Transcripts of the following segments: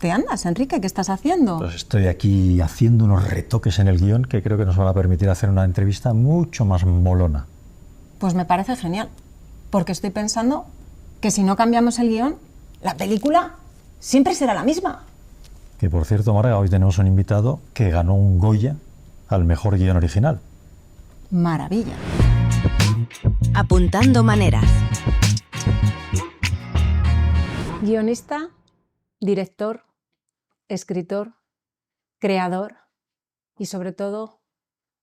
qué andas, Enrique? ¿Qué estás haciendo? Pues estoy aquí haciendo unos retoques en el guión que creo que nos van a permitir hacer una entrevista mucho más molona. Pues me parece genial, porque estoy pensando que si no cambiamos el guión, la película siempre será la misma. Que por cierto, Marga, hoy tenemos un invitado que ganó un Goya al mejor guión original. Maravilla. Apuntando maneras. Guionista, director, escritor, creador y sobre todo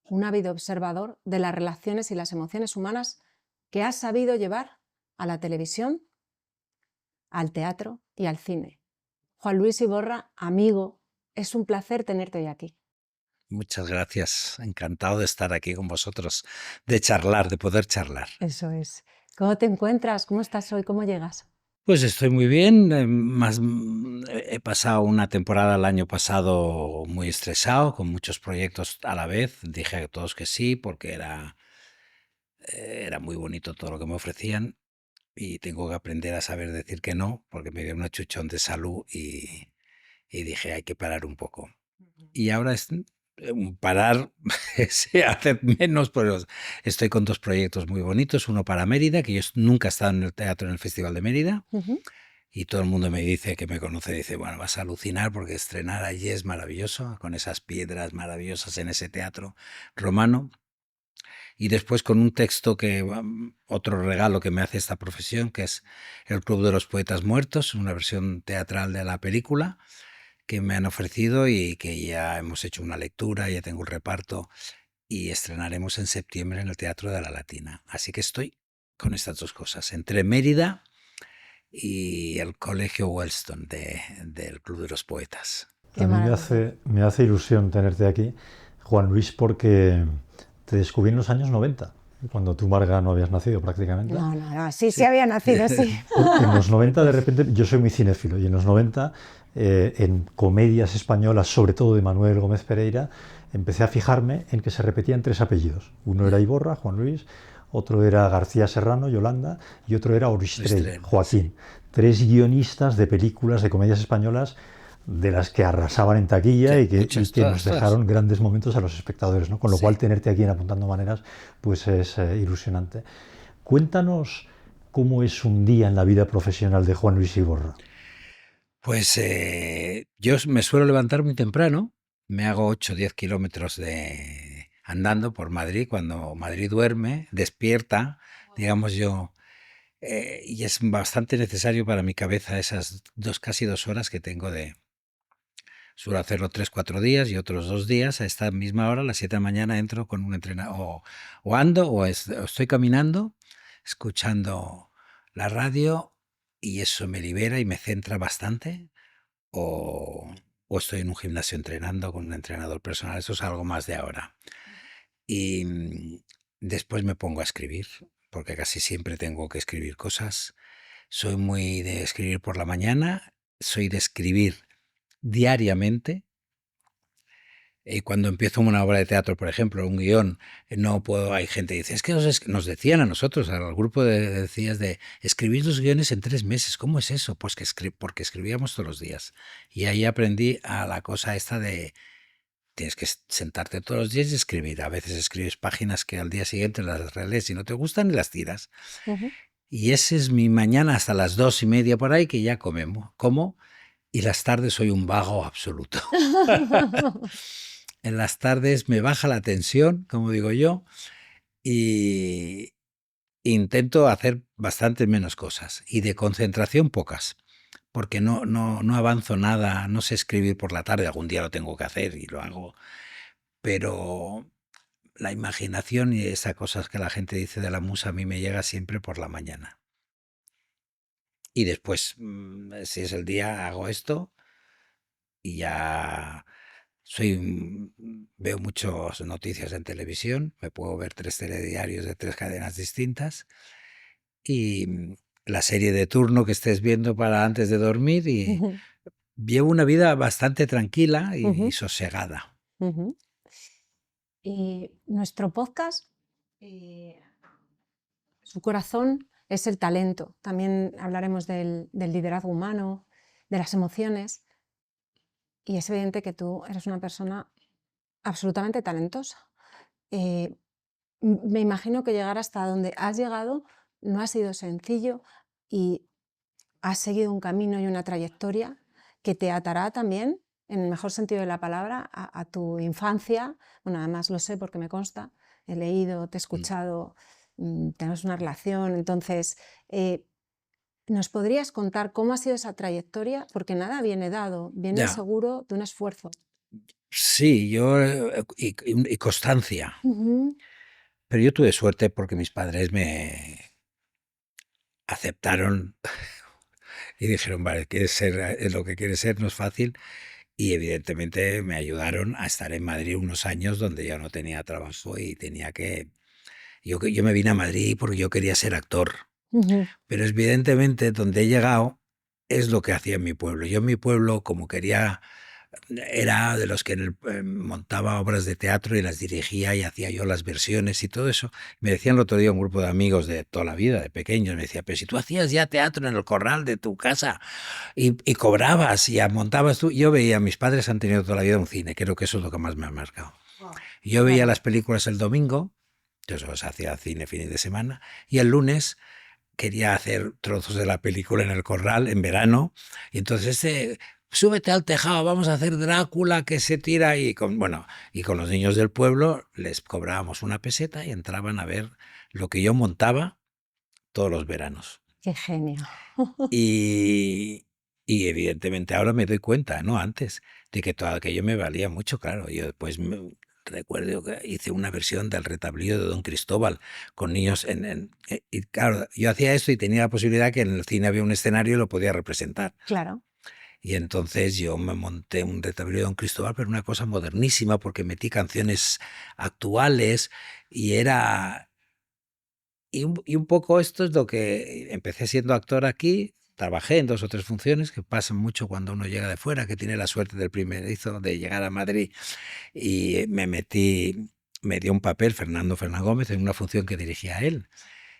un ávido observador de las relaciones y las emociones humanas que has sabido llevar a la televisión, al teatro y al cine. Juan Luis Iborra, amigo, es un placer tenerte hoy aquí. Muchas gracias, encantado de estar aquí con vosotros, de charlar, de poder charlar. Eso es. ¿Cómo te encuentras? ¿Cómo estás hoy? ¿Cómo llegas? Pues estoy muy bien, he pasado una temporada el año pasado muy estresado, con muchos proyectos a la vez, dije a todos que sí, porque era muy bonito todo lo que me ofrecían y tengo que aprender a saber decir que no, porque me dio un achuchón de salud y dije hay que parar un poco. Y ahora es un parar, se hace menos, pero estoy con dos proyectos muy bonitos, uno para Mérida, que yo nunca he estado en el teatro en el Festival de Mérida, y todo el mundo me dice, que me conoce, dice, bueno, vas a alucinar porque estrenar allí es maravilloso, con esas piedras maravillosas en ese teatro romano. Y después con un texto que, otro regalo que me hace esta profesión, que es El Club de los Poetas Muertos, una versión teatral de la película, que me han ofrecido y que ya hemos hecho una lectura, ya tengo el reparto y estrenaremos en septiembre en el Teatro de la Latina. Así que estoy con estas dos cosas, entre Mérida y el Colegio Wellston del Club de los Poetas. A mí me hace ilusión tenerte aquí, Juan Luis, porque te descubrí en los años 90, cuando tú, Marga, no habías nacido prácticamente. No, sí había nacido, sí. En los 90, de repente, yo soy muy cinéfilo, y en los 90, en comedias españolas, sobre todo de Manuel Gómez Pereira, empecé a fijarme en que se repetían tres apellidos. Uno era Iborra, Juan Luis, otro era García Serrano, Yolanda, y otro era Oristrell, Joaquín. Tres guionistas de películas, de comedias españolas, de las que arrasaban en taquilla y que nos dejaron grandes momentos a los espectadores, ¿no? Con lo cual tenerte aquí en Apuntando Maneras pues es ilusionante. Cuéntanos cómo es un día en la vida profesional de Juan Luis Iborra. Pues yo me suelo levantar muy temprano, me hago 8 o 10 kilómetros andando por Madrid, cuando Madrid duerme, despierta, digamos yo, y es bastante necesario para mi cabeza esas casi 2 horas que tengo suelo hacerlo 3 o 4 días y otros 2 días a esta misma hora, a las 7 de la mañana, entro con un entrenador, o ando, o estoy caminando, escuchando la radio, y eso me libera y me centra bastante, o estoy en un gimnasio entrenando con un entrenador personal, eso es algo más de ahora. Y después me pongo a escribir, porque casi siempre tengo que escribir cosas. Soy muy de escribir por la mañana, soy de escribir diariamente. Cuando empiezo una obra de teatro, por ejemplo, un guión, no puedo, hay gente que dice, es que nos decían a nosotros, al grupo decías de escribir los guiones en 3 meses, ¿cómo es eso? Pues porque escribíamos todos los días. Y ahí aprendí a la cosa esta de, tienes que sentarte todos los días y escribir. A veces escribes páginas que al día siguiente las relees y no te gustan y las tiras. Y ese es mi mañana hasta las 2:30 por ahí, que ya como, y las tardes soy un vago absoluto. En las tardes me baja la tensión, como digo yo, y intento hacer bastante menos cosas. Y de concentración pocas, porque no avanzo nada, no sé escribir por la tarde, algún día lo tengo que hacer y lo hago, pero la imaginación y esas cosas que la gente dice de la musa a mí me llega siempre por la mañana. Y después, si es el día, hago esto y ya... Veo muchas noticias en televisión, me puedo ver 3 telediarios de 3 cadenas distintas y la serie de turno que estés viendo para antes de dormir, y llevo una vida bastante tranquila y sosegada. Y nuestro podcast, su corazón es el talento. También hablaremos del liderazgo humano, de las emociones. y es evidente que tú eres una persona absolutamente talentosa. Me imagino que llegar hasta donde has llegado no ha sido sencillo y has seguido un camino y una trayectoria que te atará también, en el mejor sentido de la palabra, a tu infancia. Bueno, además lo sé porque me consta, he leído, te he escuchado, tenemos una relación. Entonces, ¿nos podrías contar cómo ha sido esa trayectoria? Porque nada viene dado, viene Ya, seguro de un esfuerzo. sí, y constancia. Ujú. Pero yo tuve suerte porque mis padres me aceptaron y dijeron, vale, quieres ser lo que quieres ser, no es fácil. Y evidentemente me ayudaron a estar en Madrid unos años donde yo no tenía trabajo y tenía que... Yo me vine a Madrid porque yo quería ser actor. Ujú. Pero evidentemente donde he llegado es lo que hacía en mi pueblo. Yo en mi pueblo, como quería, era de los que montaba obras de teatro y las dirigía y hacía yo las versiones y todo eso. Me decían el otro día un grupo de amigos de toda la vida, de pequeños, me decía, pero si tú hacías ya teatro en el corral de tu casa y cobrabas y montabas tú, yo veía, mis padres han tenido toda la vida un cine, creo que eso es lo que más me ha marcado. Wow. Yo veía Claro. las películas el domingo, eso se hacía cine fines de semana, y el lunes quería hacer trozos de la película en el corral en verano, y entonces súbete al tejado, vamos a hacer Drácula que se tira, y con los niños del pueblo les cobrábamos una peseta y entraban a ver lo que yo montaba todos los veranos. Qué genio. Y, y evidentemente ahora me doy cuenta, no antes, de que todo aquello me valía mucho, claro. Yo después recuerdo que hice una versión del Retablío de Don Cristóbal con niños y claro, yo hacía esto y tenía la posibilidad que en el cine había un escenario y lo podía representar. Claro. Y entonces yo me monté un Retablío de Don Cristóbal, pero una cosa modernísima porque metí canciones actuales y era... Y un poco esto es lo que empecé siendo actor aquí, trabajé en 2 o 3 funciones, que pasan mucho cuando uno llega de fuera, que tiene la suerte del primerizo de llegar a Madrid, y me dio un papel Fernando Gómez en una función que dirigía él.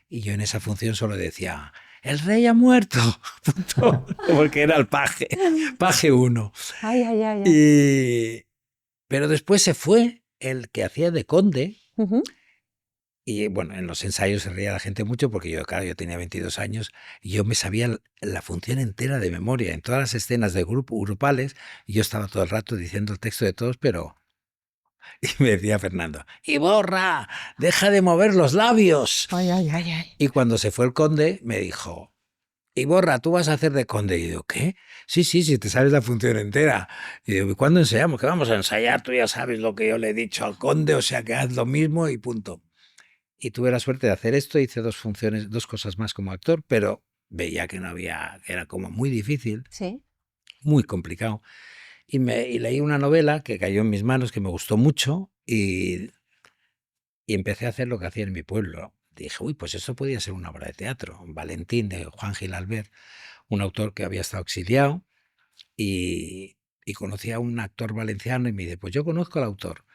Y yo en esa función solo decía, el rey ha muerto, punto, porque era el paje 1. Ay, ay, ay, ay. Pero después se fue el que hacía de conde. Ujú. Y bueno, en los ensayos se reía la gente mucho porque yo, claro, yo tenía 22 años y yo me sabía la función entera de memoria. En todas las escenas de grupales, yo estaba todo el rato diciendo el texto de todos, pero... Y me decía Fernando, ¡Iborra, deja de mover los labios! Ay, ay, ay, ay. Y cuando se fue el conde, me dijo, Iborra, tú vas a hacer de conde. Y yo, ¿qué? Sí, sí, sí, te sabes la función entera. Y digo, ¿y cuándo ensayamos? ¿Qué vamos a ensayar? Tú ya sabes lo que yo le he dicho al conde, o sea que haz lo mismo y punto. Y tuve la suerte de hacer esto, hice 2 funciones, 2 cosas más como actor, pero veía que no había, que era como muy difícil, Sí. muy complicado. Y leí una novela que cayó en mis manos, que me gustó mucho, y empecé a hacer lo que hacía en mi pueblo. Dije, uy, pues eso podía ser una obra de teatro. Valentín, de Juan Gil Albert, un autor que había estado exiliado, y conocí a un actor valenciano y me dice, pues yo conozco al autor.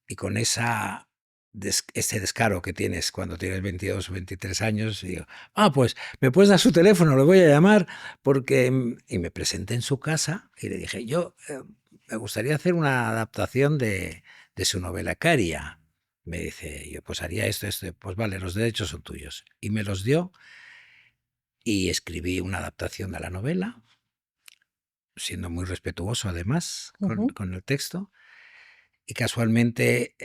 Y con ese descaro que tienes cuando tienes 22 o 23 años, y digo, pues me puedes dar su teléfono, lo voy a llamar, porque... Y me presenté en su casa y le dije, me gustaría hacer una adaptación de su novela Caria. Me dice, yo pues haría esto, pues vale, los derechos son tuyos. Y me los dio y escribí una adaptación de la novela, siendo muy respetuoso además Ujú. con el texto. Y casualmente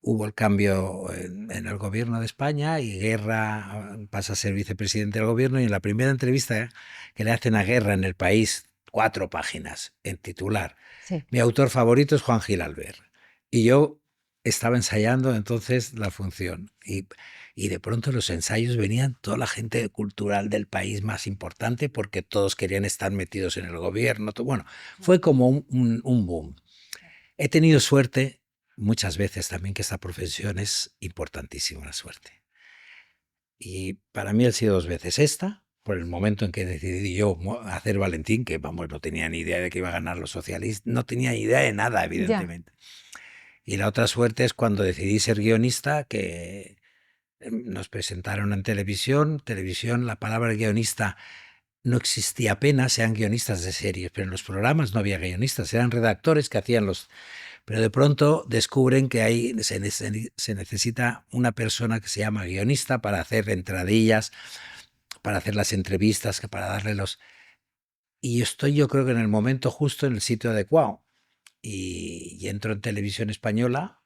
hubo el cambio en el gobierno de España y Guerra pasa a ser vicepresidente del gobierno, y en la primera entrevista que le hacen a Guerra en El País, 4 páginas en titular, Sí. mi autor favorito es Juan Gil Albert. Y yo estaba ensayando entonces la función y de pronto los ensayos venían toda la gente cultural del país más importante porque todos querían estar metidos en el gobierno. Bueno, fue como un boom. He tenido suerte muchas veces también, que esta profesión es importantísima, la suerte. Y para mí ha sido 2 veces esta, por el momento en que decidí yo hacer Valentín, que vamos, no tenía ni idea de que iba a ganar los socialistas, no tenía idea de nada, Ya. evidentemente. Y la otra suerte es cuando decidí ser guionista, que nos presentaron en televisión, la palabra guionista no existía apenas, eran guionistas de series, pero en los programas no había guionistas, eran redactores que hacían los... Pero de pronto descubren que se necesita una persona que se llama guionista para hacer entradillas, para hacer las entrevistas, para darle los... Y estoy yo creo que en el momento justo, en el sitio adecuado. Y entro en Televisión Española,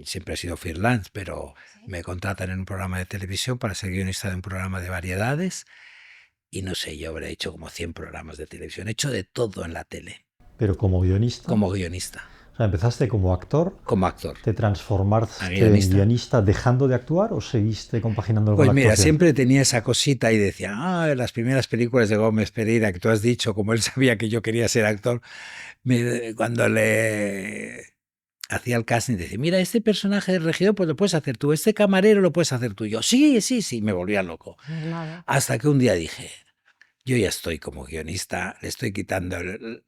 siempre he sido freelance, pero me contratan en un programa de televisión para ser guionista de un programa de variedades. Y no sé, yo habré hecho como 100 programas de televisión. He hecho de todo en la tele. Pero como guionista. Como guionista. O sea, empezaste como actor. Como actor. ¿Te transformaste guionista. en guionista dejando de actuar o seguiste compaginando pues con la mira, actuación? Siempre tenía esa cosita y decía, las primeras películas de Gómez Pereira que tú has dicho, como él sabía que yo quería ser actor, cuando le hacía el casting, decía, mira, este personaje de regidor pues lo puedes hacer tú, este camarero lo puedes hacer tú. Yo, sí, me volvía loco. Nada. Hasta que un día dije, yo ya estoy como guionista, le estoy quitando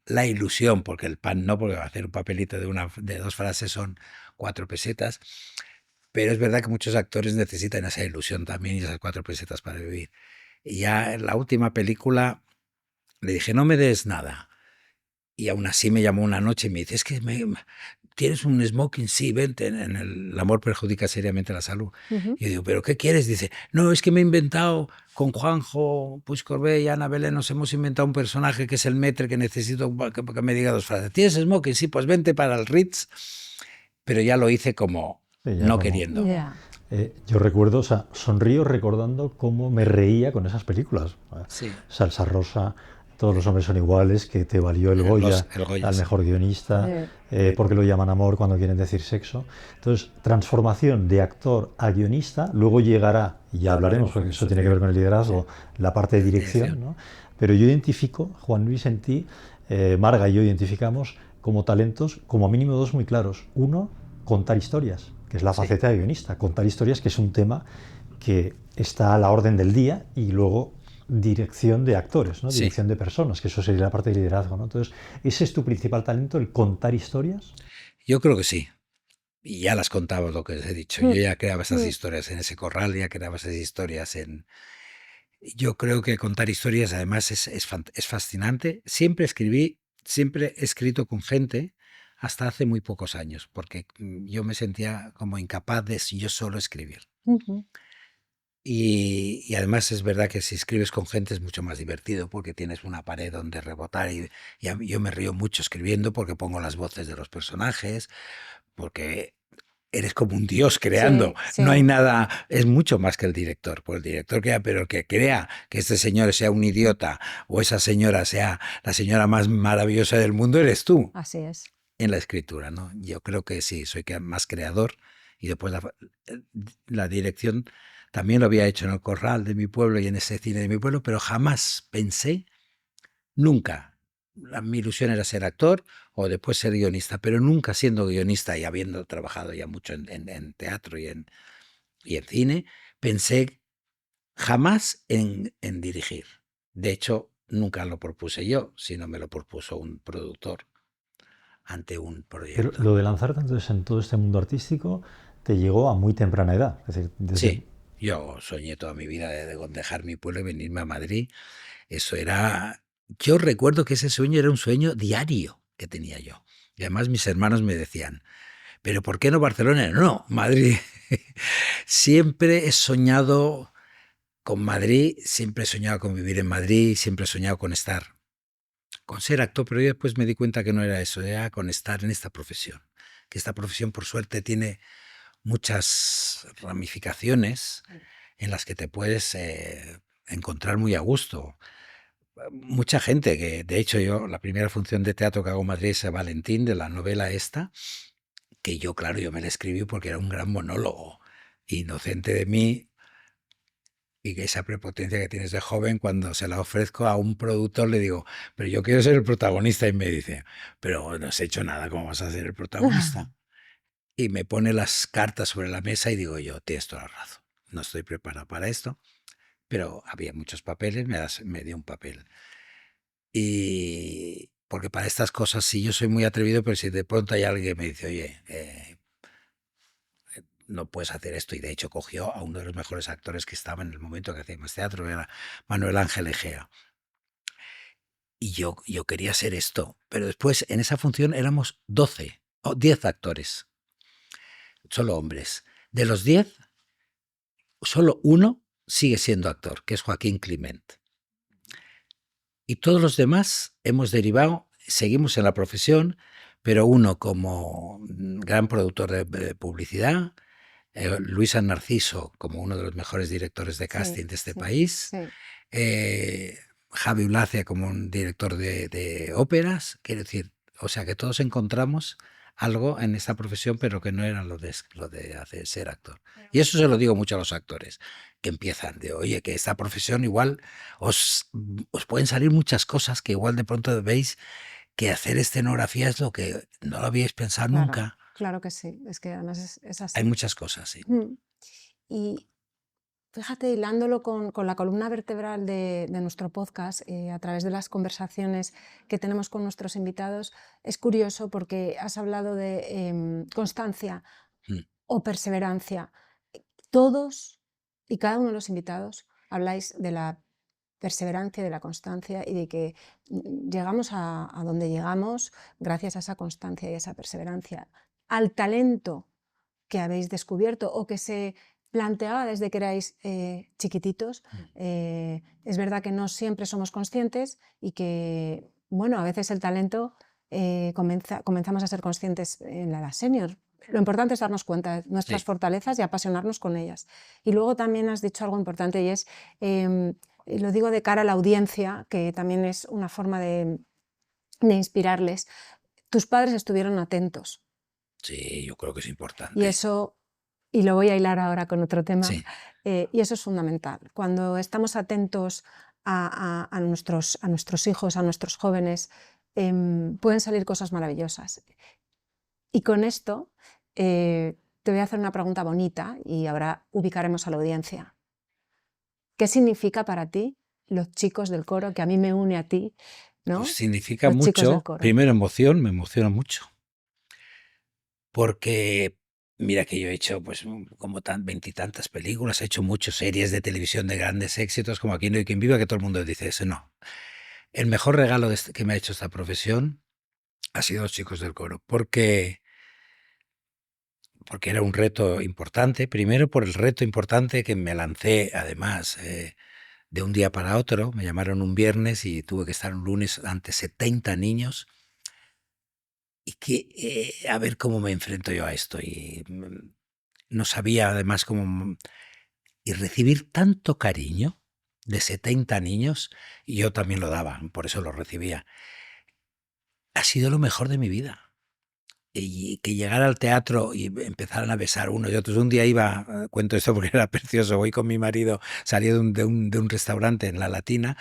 la ilusión, porque el pan no, porque va a hacer un papelito de 2 frases son 4 pesetas, pero es verdad que muchos actores necesitan esa ilusión también y esas 4 pesetas para vivir. Y ya en la última película le dije, no me des nada. Y aún así me llamó una noche y me dice, es que ¿tienes un smoking? Sí, vente. En el amor perjudica seriamente la salud. Y yo digo, ¿pero qué quieres? Dice, no, es que me he inventado con Juanjo Puigcorbé y Ana Belén, nos hemos inventado un personaje que es el Metre que necesito que me diga 2 frases. ¿Tienes smoking? Sí, pues vente para el Ritz. Pero ya lo hice como no queriendo. Yeah. Yo recuerdo, o sea, sonrío recordando cómo me reía con esas películas. Sí. Salsa Rosa, Todos los hombres son iguales, que te valió el Goya al mejor guionista, porque lo llaman amor cuando quieren decir sexo. Entonces, transformación de actor a guionista, luego llegará, y ya hablaremos, porque eso tiene que ver con el liderazgo, la parte de dirección, ¿no? Pero yo identifico, Juan Luis, en ti, Marga y yo identificamos como talentos, como mínimo 2 muy claros. Uno, contar historias, que es la faceta de guionista. Contar historias, que es un tema que está a la orden del día, y luego dirección de actores, ¿no? Dirección de personas, que eso sería la parte de liderazgo, ¿no? Entonces, ¿ese es tu principal talento, el contar historias? Yo creo que sí. Y ya las contaba, lo que les he dicho. Yo ya creaba esas historias en ese corral, ya creaba esas historias en... Yo creo que contar historias además es fascinante. Siempre he escrito con gente hasta hace muy pocos años, porque yo me sentía como incapaz de yo solo escribir. Y además es verdad que si escribes con gente es mucho más divertido porque tienes una pared donde rebotar y yo me río mucho escribiendo porque pongo las voces de los personajes, porque eres como un dios creando. Sí. No hay nada, es mucho más que el director. Pues el director crea, pero el que crea que este señor sea un idiota o esa señora sea la señora más maravillosa del mundo, eres tú. Así es. En la escritura, ¿no? Yo creo que sí, soy más creador y después la dirección también lo había hecho en el corral de mi pueblo y en ese cine de mi pueblo, pero jamás pensé, nunca. Mi ilusión era ser actor o después ser guionista, pero nunca siendo guionista y habiendo trabajado ya mucho en teatro y en cine, pensé jamás en dirigir. De hecho, nunca lo propuse yo, sino me lo propuso un productor ante un proyecto. Pero lo de lanzarte entonces en todo este mundo artístico te llegó a muy temprana edad. Es decir, Sí, yo soñé toda mi vida de dejar mi pueblo y venirme a Madrid. Eso era... Yo recuerdo que ese sueño era un sueño diario que tenía yo. Y además mis hermanos me decían, ¿pero por qué no Barcelona? No, Madrid. Siempre he soñado con Madrid, siempre he soñado con vivir en Madrid, siempre he soñado con ser actor, pero yo después me di cuenta que no era eso, era con estar en esta profesión. Que esta profesión, por suerte, tiene muchas ramificaciones en las que te puedes encontrar muy a gusto. Mucha gente que, de hecho, la primera función de teatro que hago en Madrid es Valentín, de la novela esta, que yo, claro, yo me la escribí porque era un gran monólogo, inocente de mí, y que esa prepotencia que tienes de joven, cuando se la ofrezco a un productor, le digo, pero yo quiero ser el protagonista, y me dice, pero no has hecho nada, ¿cómo vas a ser el protagonista? Y me pone las cartas sobre la mesa y digo yo, tienes toda la razón, no estoy preparado para esto, pero había muchos papeles, me dio un papel. Y porque para estas cosas sí, yo soy muy atrevido, pero si de pronto hay alguien que me dice, oye, no puedes hacer esto. Y de hecho cogió a uno de los mejores actores que estaba en el momento que hacíamos teatro, era Manuel Ángel Egea. Y yo quería hacer esto, pero después en esa función éramos 12 o 10 actores, solo hombres. De los 10, solo uno sigue siendo actor, que es Joaquín Climent. Y todos los demás hemos derivado, seguimos en la profesión, pero uno como gran productor de publicidad, Luis San Narciso como uno de los mejores directores de casting de este país, Javi Ulacia como un director de óperas, quiero decir, o sea que todos encontramos algo en esta profesión, pero que no era lo de hacer, ser actor. Y eso se lo digo mucho a los actores que empiezan, de oye, que esta profesión igual os pueden salir muchas cosas que igual de pronto veis que hacer escenografía es lo que no lo habíais pensado nunca. Claro que sí, es que además es así. Hay muchas cosas, sí. Y fíjate, hilándolo con la columna vertebral de nuestro podcast, a través de las conversaciones que tenemos con nuestros invitados, es curioso porque has hablado de constancia o perseverancia. Todos y cada uno de los invitados habláis de la perseverancia, de la constancia y de que llegamos a donde llegamos gracias a esa constancia y esa perseverancia, al talento que habéis descubierto o que se planteaba desde que erais chiquititos. Es verdad que no siempre somos conscientes y que, bueno, a veces el talento comenzamos a ser conscientes en la edad senior. Lo importante es darnos cuenta de nuestras fortalezas y apasionarnos con ellas. Y luego también has dicho algo importante y es, lo digo de cara a la audiencia, que también es una forma de inspirarles. Tus padres estuvieron atentos. Sí, yo creo que es importante. Y eso, y lo voy a hilar ahora con otro tema, y eso es fundamental. Cuando estamos atentos a nuestros hijos, a nuestros jóvenes, pueden salir cosas maravillosas. Y con esto te voy a hacer una pregunta bonita y ahora ubicaremos a la audiencia. ¿Qué significa para ti los chicos del coro, que a mí me une a ti, ¿no? Pues significa Los chicos mucho. del coro. Primero emoción, me emociona mucho. Porque mira que yo he hecho pues como veintitantas películas, he hecho muchas series de televisión de grandes éxitos, como Aquí no hay quien viva, que todo el mundo dice eso. No. El mejor regalo que me ha hecho esta profesión ha sido los chicos del coro, porque era un reto importante. Primero por el reto importante que me lancé, además, de un día para otro. Me llamaron un viernes y tuve que estar un lunes ante 70 niños. Y que a ver cómo me enfrento yo a esto. Y no sabía además cómo... Y recibir tanto cariño de 70 niños, y yo también lo daba, por eso lo recibía, ha sido lo mejor de mi vida. Y que llegara al teatro y empezaran a besar unos y otros. Un día iba, cuento esto porque era precioso, voy con mi marido, salí de un restaurante en La Latina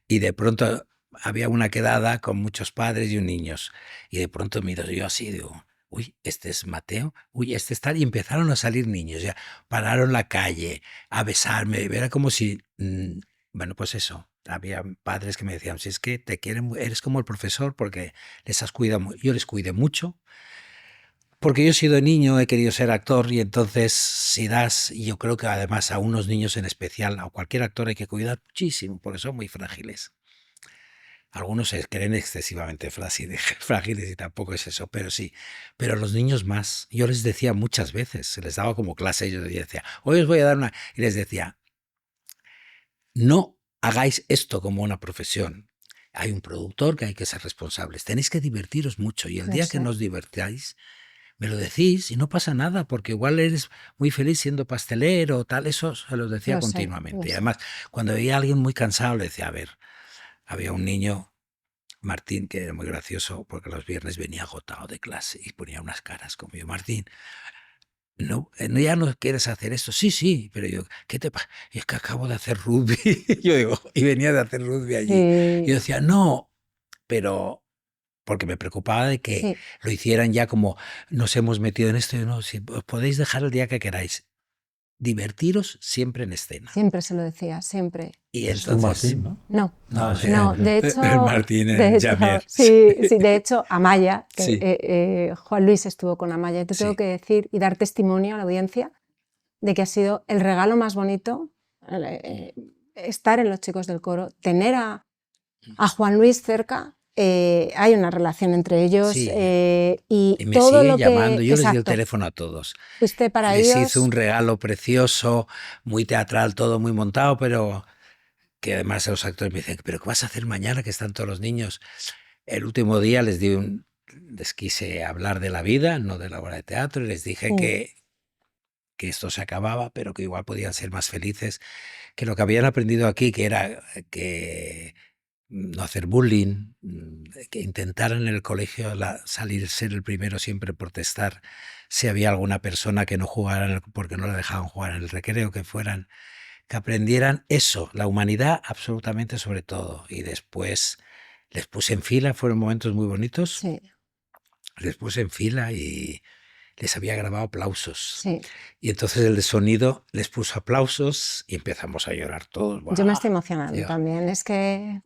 y de pronto había una quedada con muchos padres y niños. Y de pronto miro yo así, digo, uy, este es Mateo, uy, este es tal. Y empezaron a salir niños, ya pararon la calle a besarme. Era como si, bueno, pues eso. Había padres que me decían, si es que te quieren, eres como el profesor porque les has cuidado. Yo les cuidé mucho. Porque yo he sido niño, he querido ser actor y entonces si das, y yo creo que además a unos niños en especial, a cualquier actor hay que cuidar muchísimo porque son muy frágiles. Algunos se creen excesivamente frágiles y tampoco es eso, pero sí. Pero los niños más. Yo les decía muchas veces, se les daba como clase, yo les decía, hoy os voy a dar una... Y les decía, no hagáis esto como una profesión. Hay un productor que hay que ser responsables. Tenéis que divertiros mucho y el día que no os divertáis, me lo decís y no pasa nada, porque igual eres muy feliz siendo pastelero o tal, eso se lo decía continuamente. Y además, cuando veía a alguien muy cansado, le decía, a ver, había un niño, Martín, que era muy gracioso, porque los viernes venía agotado de clase y ponía unas caras como yo, Martín, no, ya no quieres hacer esto. Sí, sí, pero yo, ¿qué te pasa? Es que acabo de hacer rugby. Yo digo, y venía de hacer rugby allí. Y yo decía, no, pero... porque me preocupaba de que lo hicieran ya como nos hemos metido en esto y no, si os podéis dejar el día que queráis. divertiros siempre en escena. Siempre se lo decía, siempre. Y Es entonces... Martín, ¿no? No, No, sí, no, de hecho... el Martín de hecho, Jamer. sí, de hecho, Amaya, que, Sí. Juan Luis estuvo con Amaya, y te tengo Sí. que decir y dar testimonio a la audiencia de que ha sido el regalo más bonito estar en Los Chicos del Coro, tener a Juan Luis cerca. Hay una relación entre ellos Sí. y me todo sigue lo que... llamando. Yo les di el Exacto. teléfono a todos. Fuiste para Les ellos... hizo un regalo precioso, muy teatral, todo muy montado, pero que además los actores me dicen, ¿pero qué vas a hacer mañana que están todos los niños? El último día les quise hablar de la vida, no de la obra de teatro, y les dije que esto se acababa, pero que igual podían ser más felices, que lo que habían aprendido aquí, que era que no hacer bullying, que intentaran en el colegio ser el primero siempre protestar si había alguna persona que no jugara porque no le dejaban jugar en el recreo, que aprendieran eso, la humanidad absolutamente sobre todo. Y después les puse en fila, fueron momentos muy bonitos, Sí, les puse en fila y les había grabado aplausos. sí. Y entonces el de sonido les puso aplausos y empezamos a llorar todos. Yo me estoy emocionando Tío. también, es que...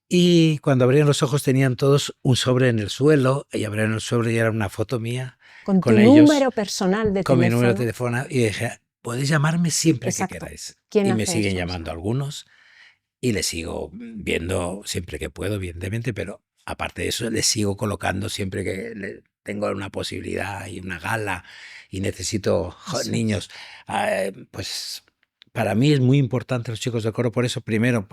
Y cuando abrían los ojos tenían todos un sobre en el suelo y abrieron el sobre y era una foto mía Con tu ellos, número personal de con teléfono. mi número de teléfono, y dije, podéis llamarme siempre Exacto. que queráis. ¿Quién Y me hace siguen eso? llamando algunos y les sigo viendo siempre que puedo, evidentemente, pero aparte de eso les sigo colocando siempre que tengo una posibilidad y una gala y necesito niños. Pues para mí es muy importante Los Chicos del Coro, por eso primero...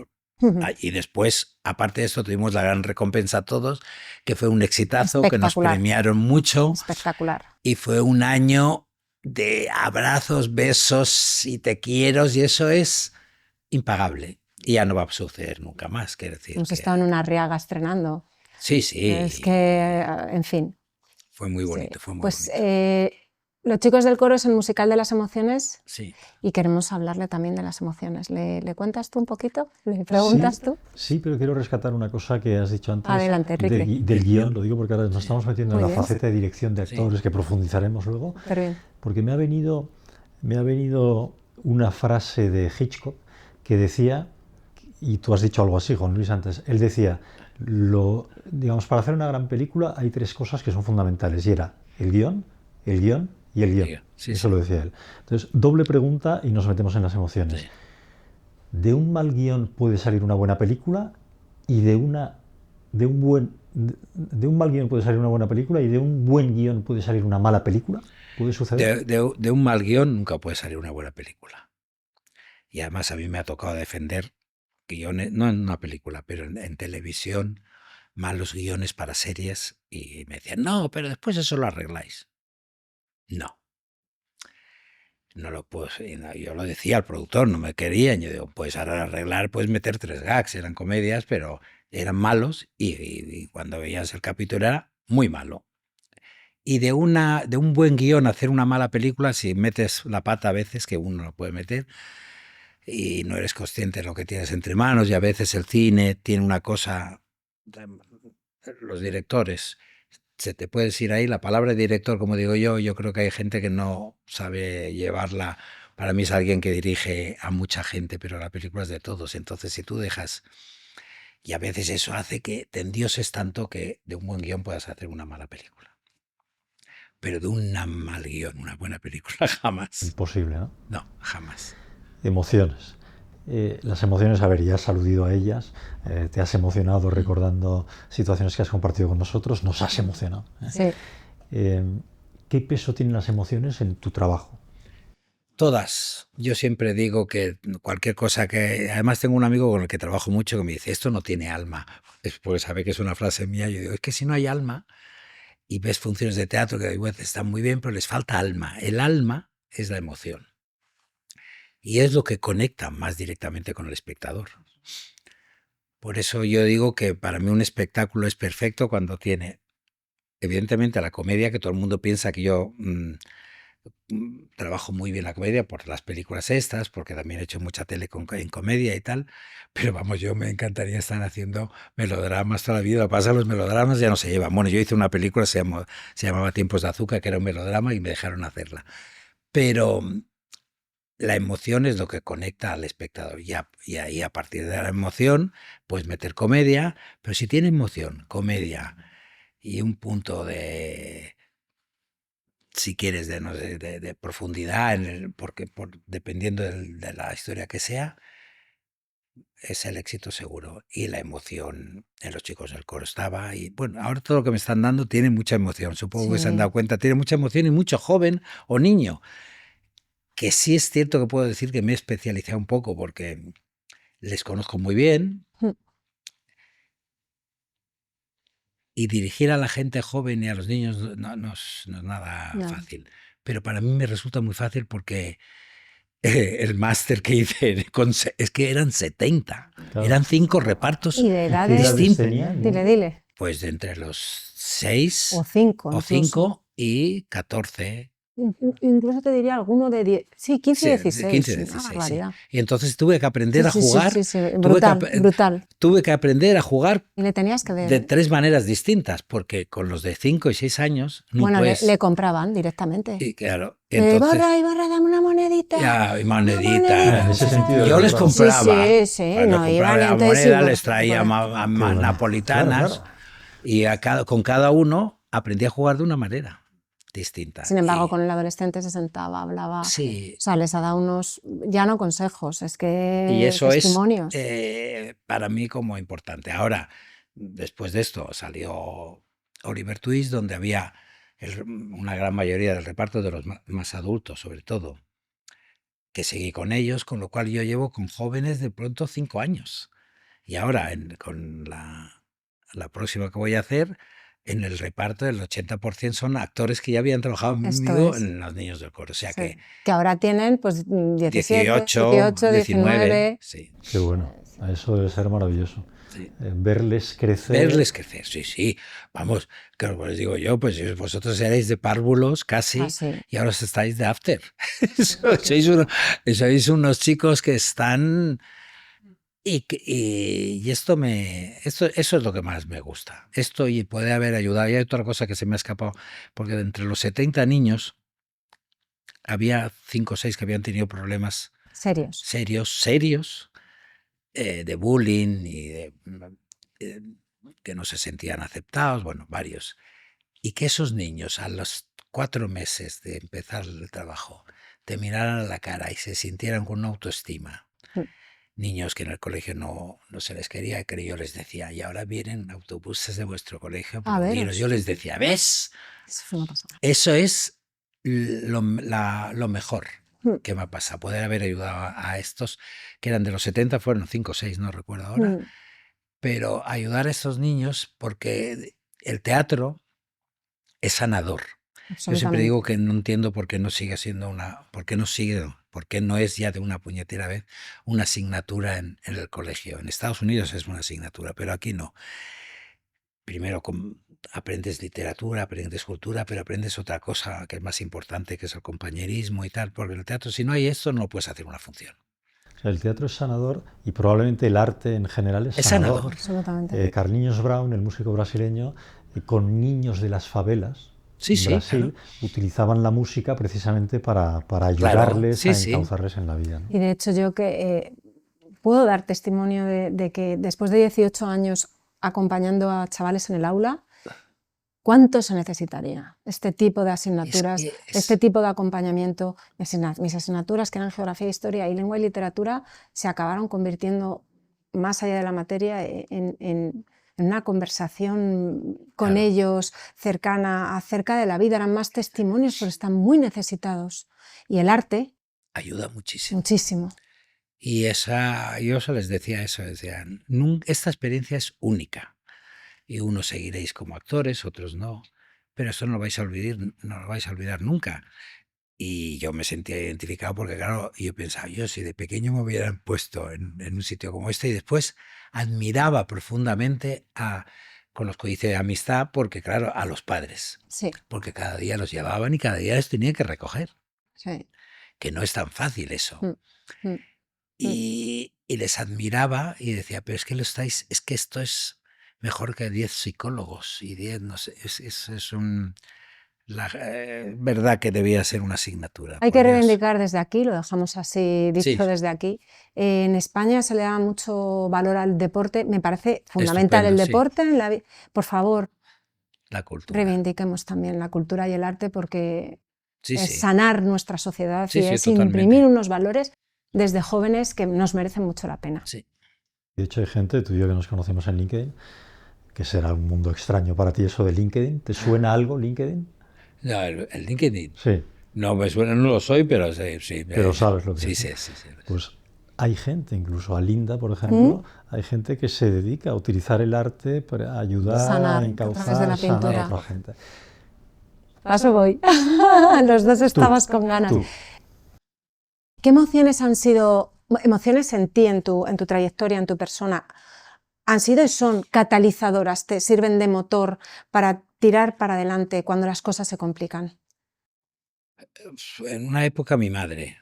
Y después, aparte de eso, tuvimos la gran recompensa a todos, que fue un exitazo, que nos premiaron mucho. Espectacular. Y fue un año de abrazos, besos y te quiero, y eso es impagable. Y ya no va a suceder nunca más, quiero decir. Hemos estado en una Arriaga estrenando. Sí, sí. Es que, en fin. Fue muy bonito, Sí. fue muy pues, bonito. Los Chicos del Coro es el musical de las emociones. Sí. Y queremos hablarle también de las emociones. ¿Le cuentas tú un poquito? ¿Le preguntas tú? Sí, pero quiero rescatar una cosa que has dicho antes. Adelante, Enrique. Del guión, lo digo porque ahora nos estamos metiendo Muy en la bien. faceta de dirección de actores que profundizaremos luego. Pero bien. Porque me ha venido una frase de Hitchcock que decía, y tú has dicho algo así, Juan Luis, antes, él decía, digamos, para hacer una gran película hay tres cosas que son fundamentales, y era el guión y el guión. Sí, eso lo decía él. Entonces, doble pregunta y nos metemos en las emociones. Sí. ¿De un mal guión puede salir una buena película? Y de un mal guión puede salir una buena película, y de un buen guión puede salir una mala película. ¿Puede suceder? De un mal guión nunca puede salir una buena película. Y además a mí me ha tocado defender guiones, no en una película, pero en televisión, malos guiones para series, y me decían, no, pero después eso lo arregláis. No lo puedo, yo lo decía al productor, no me querían. Yo digo, pues ahora arreglar, puedes meter 3 gags, eran comedias, pero eran malos, y cuando veías el capítulo era muy malo. Y de un buen guión hacer una mala película, si metes la pata a veces, que uno lo puede meter, y no eres consciente de lo que tienes entre manos, y a veces el cine tiene una cosa, los directores, se te puede decir ahí, la palabra director, como digo yo creo que hay gente que no sabe llevarla. Para mí es alguien que dirige a mucha gente, pero la película es de todos. Entonces, si tú dejas... Y a veces eso hace que te endioses tanto que de un buen guión puedas hacer una mala película. Pero de un mal guión, una buena película, jamás. Imposible, ¿no? No, jamás. Emociones. Las emociones, a ver, ya has aludido a ellas, te has emocionado recordando situaciones que has compartido con nosotros, nos has emocionado. Sí. ¿Qué peso tienen las emociones en tu trabajo? Todas. Yo siempre digo que cualquier cosa que... Además tengo un amigo con el que trabajo mucho que me dice, esto no tiene alma. Pues sabe que es una frase mía. Yo digo, es que si no hay alma, y ves funciones de teatro que a veces están muy bien, pero les falta alma. El alma es la emoción. Y es lo que conecta más directamente con el espectador. Por eso yo digo que para mí un espectáculo es perfecto cuando tiene, evidentemente, la comedia, que todo el mundo piensa que yo trabajo muy bien la comedia por las películas estas, porque también he hecho mucha tele en comedia y tal, pero vamos, yo me encantaría estar haciendo melodramas toda la vida. Lo que pasa, los melodramas ya no se llevan. Bueno, yo hice una película, se llamaba Tiempos de Azúcar, que era un melodrama, y me dejaron hacerla. Pero la emoción es lo que conecta al espectador. Y ahí, a partir de la emoción, puedes meter comedia, pero si tiene emoción, comedia y un punto de, si quieres, de, no sé, de profundidad, porque dependiendo de la historia que sea, es el éxito seguro. Y la emoción en los chicos del coro estaba. Y bueno, ahora todo lo que me están dando tiene mucha emoción. Supongo que se han dado Sí. cuenta, tiene mucha emoción y mucho joven o niño. Que sí es cierto que puedo decir que me he especializado un poco porque les conozco muy bien Mm. y dirigir a la gente joven y a los niños no es nada No. fácil. Pero para mí me resulta muy fácil porque el máster que hice es que eran 70, Claro. eran 5 repartos Y de ¿Y qué edades, edades distintos. tenían? dile, Pues de entre los 6 o 5 o incluso. 5 y 14. Incluso te diría alguno de 10, sí, 15 y Sí, 16, 15, una 16, sí. barbaridad. Y entonces tuve que aprender Sí, a sí, sí, jugar. sí, sí, Tuve que, brutal, brutal. tuve que aprender a jugar Y le tenías que ver, de ¿eh? 3 maneras distintas, porque con los de 5 y 6 años no Bueno, le puedes. compraban directamente. Y claro, entonces. Ibarra, dame una monedita. Ya, y Una monedita. En ese sentido Yo le les compraban. Sí, compraba. sí, sí, Pues les no iban compraba y la entonces moneda, sí, les traía Qué bueno. napolitanas Claro. y con cada uno aprendí a jugar de una manera distinta. Sin embargo, Y con el adolescente se sentaba, hablaba, o sí, sea, les ha dado unos, ya no consejos, es y que eso es testimonios. para mí como importante. Ahora, después de esto salió Oliver Twist, donde había una gran mayoría del reparto de los más adultos, sobre todo, que seguí con ellos, con lo cual yo llevo con jóvenes de pronto 5 años. Y ahora, con la próxima que voy a hacer, en el reparto el 80% son actores que ya habían trabajado Esto conmigo es, en Los Niños del Coro. O sea sí. que Que ahora tienen pues 17, 18, 18, 19, 19. sí, Qué bueno. Eso debe ser maravilloso. sí. Verles crecer. Verles crecer, sí, sí. Vamos, claro, pues digo yo, pues vosotros erais de párvulos casi Así. y ahora os estáis de after. Sí, sí, Sois unos chicos que están. Y eso es lo que más me gusta. Esto y puede haber ayudado. Y hay otra cosa que se me ha escapado, porque de entre los 70 niños había 5 o 6 que habían tenido problemas serios. serios, de bullying y eh, que no se sentían aceptados, bueno, varios. Y que esos niños a los 4 meses de empezar el trabajo te miraran a la cara y se sintieran con una autoestima. Mm. Niños que en el colegio no se les quería, que yo les decía, y ahora vienen autobuses de vuestro colegio, A aplaudiros. Yo veros. les decía, ¿ves? Eso fue una pasada. Eso es lo mejor Mm. que me ha pasado, poder haber ayudado a estos, que eran de los 70, fueron 5 o 6, no recuerdo ahora, Mm. pero ayudar a estos niños porque el teatro es sanador. Yo siempre Absolutamente. digo que no entiendo por qué no sigue siendo por qué no es ya de una puñetera vez una asignatura en el colegio. En Estados Unidos es una asignatura, pero aquí no. Primero aprendes literatura, aprendes cultura, pero aprendes otra cosa que es más importante, que es el compañerismo y tal, porque el teatro, si no hay esto, no puedes hacer una función. O sea, el teatro es sanador y probablemente el arte en general es Es sanador. sanador. Absolutamente. Carlinhos Brown, el músico brasileño, con niños de las favelas Sí, en sí, Brasil, claro. utilizaban la música precisamente para Claro, ayudarles sí, a sí. encauzarles en la vida, ¿no? Y de hecho yo que puedo dar testimonio de que después de 18 años acompañando a chavales en el aula, ¿cuánto se necesitaría este tipo de asignaturas, este tipo de acompañamiento? Mis asignaturas, que eran geografía, historia y lengua y literatura, se acabaron convirtiendo, más allá de la materia, en una conversación con Claro. ellos cercana acerca de la vida. Eran más testimonios, pero están muy necesitados. Y el arte, Ayuda muchísimo. muchísimo. Y yo se les decía eso, decían, esta experiencia es única. Y unos seguiréis como actores, otros no. Pero esto no lo vais a olvidar nunca. Y yo me sentía identificado porque, claro, yo pensaba, yo si de pequeño me hubieran puesto en un sitio como este y después admiraba profundamente con los que hice amistad, porque, claro, a los padres, Sí, porque cada día los llevaban y cada día les tenía que recoger, sí. que no es tan fácil eso. Mm, mm, mm. Y les admiraba y decía, pero es que es que esto es mejor que 10 psicólogos y 10, no sé, verdad que debía ser una asignatura. Hay por que Dios. reivindicar desde aquí, lo dejamos así dicho Sí. desde aquí. En España se le da mucho valor al deporte, me parece fundamental el Estupendo, sí. deporte en la vida. Por favor, La cultura. reivindiquemos también la cultura y el arte porque Sí, es sí. sanar nuestra sociedad Sí, y sí, es totalmente. imprimir unos valores desde jóvenes que nos merecen mucho la pena. Sí. De hecho, hay gente, tú y yo que nos conocemos en LinkedIn, que será un mundo extraño para ti eso de LinkedIn. ¿Te suena algo LinkedIn? No, el LinkedIn. Sí, No me suena, no lo soy, pero sí. pero sabes lo que Sí, es, ¿no? sí. Pues hay gente, incluso Alinda, por ejemplo, hay gente que se dedica a utilizar el arte para ayudar Sanar a a través de encauzar, la sanar a pintura. otra gente. Paso voy. Los dos estabas con ganas. Tú. ¿Qué emociones han sido, emociones en ti, en tu trayectoria, en tu persona, han sido y son catalizadoras, te sirven de motor para tirar para adelante cuando las cosas se complican? En una época mi madre,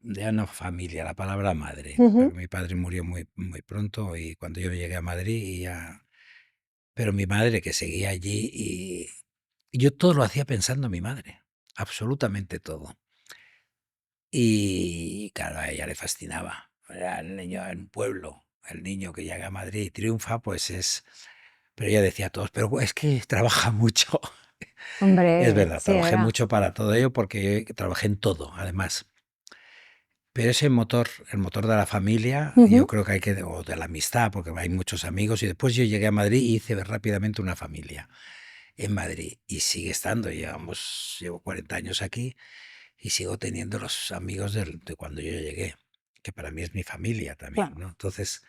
ya no familia, la palabra madre, Ujú. porque mi padre murió muy, muy pronto y cuando yo llegué a Madrid y ya... Pero mi madre que seguía allí y yo todo lo hacía pensando en mi madre, absolutamente todo. Y claro, a ella le fascinaba. Era el niño en un pueblo, el niño que llega a Madrid y triunfa, pues es... Pero ella decía a todos, pero es que trabaja mucho. Es Hombre, verdad, sí trabajé era. mucho para todo ello porque trabajé en todo, además. Pero ese motor, el motor de la familia, yo Ujú. creo que hay que, o de la amistad, porque hay muchos amigos, y después yo llegué a Madrid y hice rápidamente una familia en Madrid, y sigue estando, llevo 40 años aquí, y sigo teniendo los amigos de cuando yo llegué, que para mí es mi familia también, Claro. ¿no? Entonces,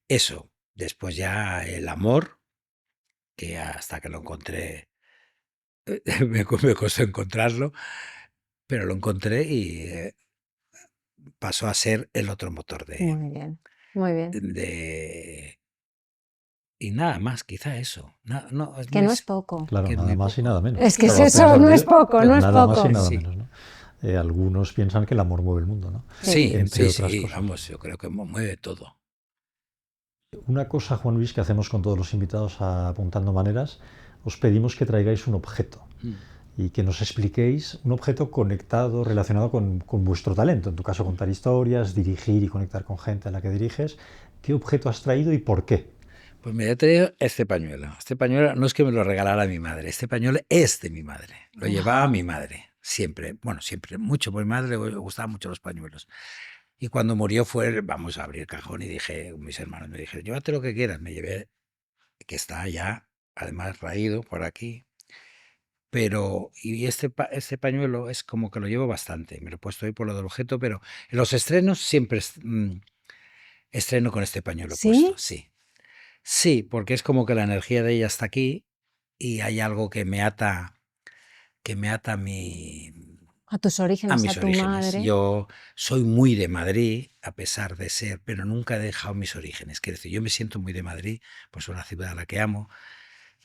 eso, después ya el amor, que hasta que lo encontré, me costó encontrarlo, pero lo encontré y pasó a ser el otro motor Muy bien, muy bien. de y nada más, quizá eso. No, es Que muy no es poco. Claro, que es nada muy más y poco. nada menos. Es que es Claro, eso, piensas no es de- poco, no es nada más y poco. nada Sí. menos, ¿no? Algunos piensan que el amor mueve el mundo, ¿no? Sí. Entre otras Sí, cosas. vamos, yo creo que mueve todo. Una cosa, Juan Luis, que hacemos con todos los invitados a Apuntando Maneras, os pedimos que traigáis un objeto y que nos expliquéis un objeto conectado, relacionado con vuestro talento. En tu caso, contar historias, dirigir y conectar con gente a la que diriges. ¿Qué objeto has traído y por qué? Pues me he traído este pañuelo. Este pañuelo no es que me lo regalara mi madre, este pañuelo es de mi madre. Lo llevaba mi madre, siempre. Bueno, siempre, mucho, porque a mi madre le gustaban mucho los pañuelos. Y cuando murió fue, vamos a abrir el cajón y dije, mis hermanos me dijeron, llévate lo que quieras. Me llevé, que está ya, además raído por aquí. Pero, y este pañuelo es como que lo llevo bastante. Me lo he puesto ahí por lo del objeto, pero en los estrenos siempre estreno con este pañuelo puesto, ¿Sí? sí. Sí, porque es como que la energía de ella está aquí y hay algo que me ata A tus a orígenes, a mis tu orígenes. madre. Yo soy muy de Madrid, a pesar de ser, pero nunca he dejado mis orígenes. Quiero decir, yo me siento muy de Madrid, pues es una ciudad a la que amo,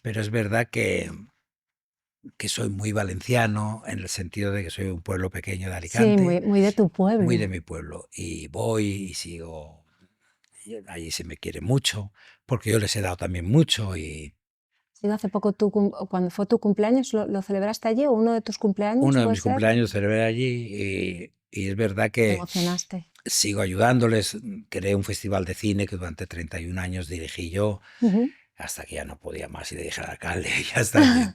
pero es verdad que soy muy valenciano en el sentido de que soy un pueblo pequeño de Sí, Alicante, muy de tu muy de pueblo. mi pueblo. Y voy y sigo, y allí se me quiere mucho, porque yo les he dado también mucho y Sí, hace poco cuando fue tu cumpleaños, ¿lo celebraste allí o uno de tus cumpleaños, uno de puede mis ser? cumpleaños celebré allí y es verdad Te que emocionaste. sigo ayudándoles. Creé un festival de cine que durante 31 años dirigí yo, Ujú. hasta que ya no podía más y le dije al alcalde, ya está bien.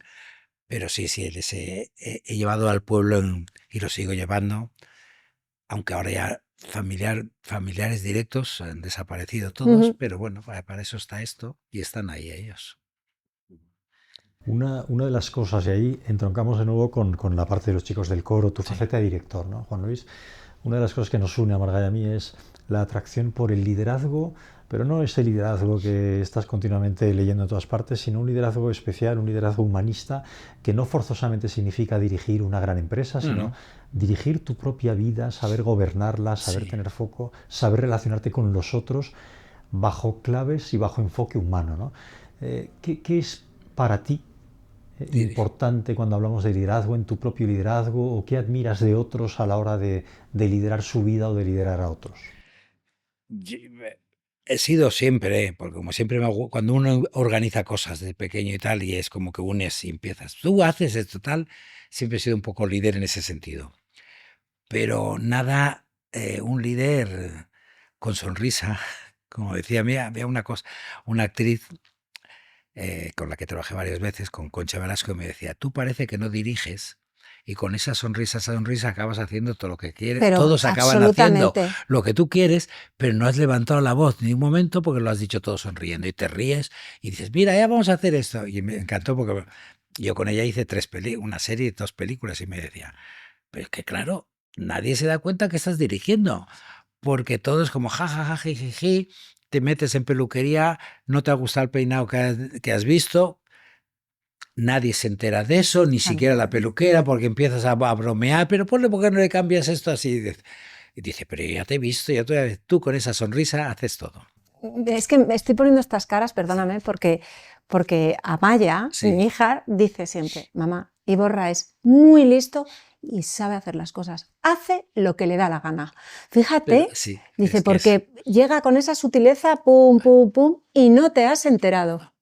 Pero sí, he llevado al pueblo y lo sigo llevando, aunque ahora ya familiares directos han desaparecido todos, Ujú. pero bueno, para eso está esto y están ahí ellos. Una de las cosas, y ahí entroncamos de nuevo con la parte de los chicos del coro, tu Sí. faceta de director, ¿no, Juan Luis? Una de las cosas que nos une a Marga y a mí es la atracción por el liderazgo, pero no ese liderazgo que estás continuamente leyendo en todas partes, sino un liderazgo especial, un liderazgo humanista, que no forzosamente significa dirigir una gran empresa, sino dirigir tu propia vida, saber gobernarla, saber Sí. tener foco, saber relacionarte con los otros bajo claves y bajo enfoque humano, ¿no? ¿Qué es para ti importante cuando hablamos de liderazgo, en tu propio liderazgo, o qué admiras de otros a la hora de liderar su vida o de liderar a otros? he sido siempre, porque como siempre cuando uno organiza cosas de pequeño y tal, y es como que unes y empiezas, tú haces esto tal, siempre he sido un poco líder en ese sentido. Pero nada, un líder con sonrisa, como decía, mira, había una cosa, una actriz con la que trabajé varias veces, con Concha Velasco, me decía, tú parece que no diriges y con esa sonrisa acabas haciendo todo lo que quieres, Pero todos acaban haciendo absolutamente. lo que tú quieres, pero no has levantado la voz ni un momento porque lo has dicho todo sonriendo y te ríes y dices, mira, ya vamos a hacer esto. Y me encantó porque yo con ella hice una serie, 2 películas y me decía, pero es que claro, nadie se da cuenta que estás dirigiendo, porque todo es como jajaja, jijiji, te metes en peluquería, no te ha gustado el peinado que has visto, nadie se entera de eso, ni Claro. siquiera la peluquera, porque empiezas a bromear, pero ¿por qué no le cambias esto así? Y dice, pero ya te he visto, tú con esa sonrisa haces todo. Es que me estoy poniendo estas caras, perdóname, porque Amaya, Sí, mi hija, dice siempre, mamá, Iborra es muy listo y sabe hacer las cosas. Hace lo que le da la gana. pero Fíjate, sí, dice, es que es. porque llega con esa sutileza, pum, pum, pum, y no te has enterado.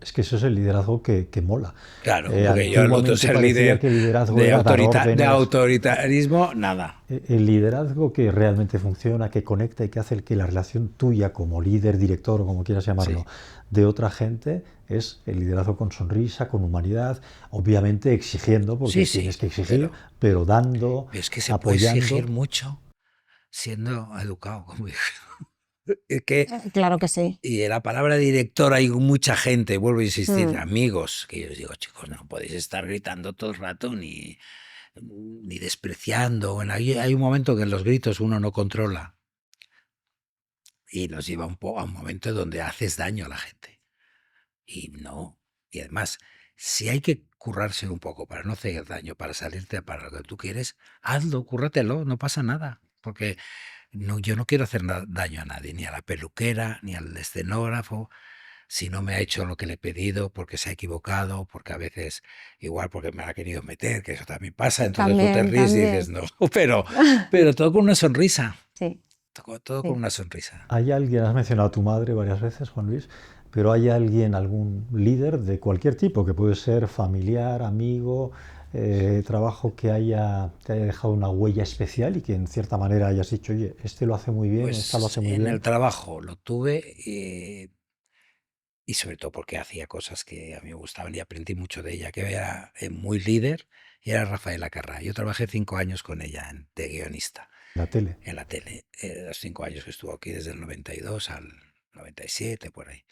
Es que eso es el liderazgo que mola. Claro, porque yo el otro Antiguamente ser parecía líder que el liderazgo de, era dar de órdenes. autoritarismo, nada. El liderazgo que realmente funciona, que conecta y que hace que la relación tuya como líder, director o como quieras llamarlo, Sí, de otra gente, es el liderazgo con sonrisa, con humanidad, obviamente exigiendo, porque sí, tienes sí, que exigir, pero dando, pero es que se puede exigir apoyando. mucho siendo educado, como dije. Es que, Claro que sí. y de la palabra director hay mucha gente, vuelvo a insistir, Mm, amigos, que yo les digo, chicos, no podéis estar gritando todo el rato ni despreciando. Bueno, hay un momento que en los gritos uno no controla y nos lleva a un momento donde haces daño a la gente. Y no. Y además, si hay que currarse un poco para no hacer daño, para salirte para lo que tú quieres, hazlo, cúrratelo, no pasa nada. Porque no, yo no quiero hacer daño a nadie, ni a la peluquera, ni al escenógrafo, si no me ha hecho lo que le he pedido, porque se ha equivocado, porque a veces, igual porque me la ha querido meter, que eso también pasa, entonces tú te también, ríes y dices, también. no, pero todo con una sonrisa, Sí, todo con sí. una sonrisa. Hay alguien, has mencionado a tu madre varias veces, Juan Luis, pero hay alguien, algún líder de cualquier tipo, que puede ser familiar, amigo, trabajo que te haya dejado una huella especial y que en cierta manera hayas dicho, oye, este lo hace muy bien o esta lo Pues hace muy en bien. el trabajo lo tuve y sobre todo porque hacía cosas que a mí me gustaban y aprendí mucho de ella, que era muy líder, y era Rafaela Carrà. Yo trabajé 5 años con ella de guionista La tele. en la tele. Los 5 años que estuvo aquí, desde el 92 al 97, por ahí.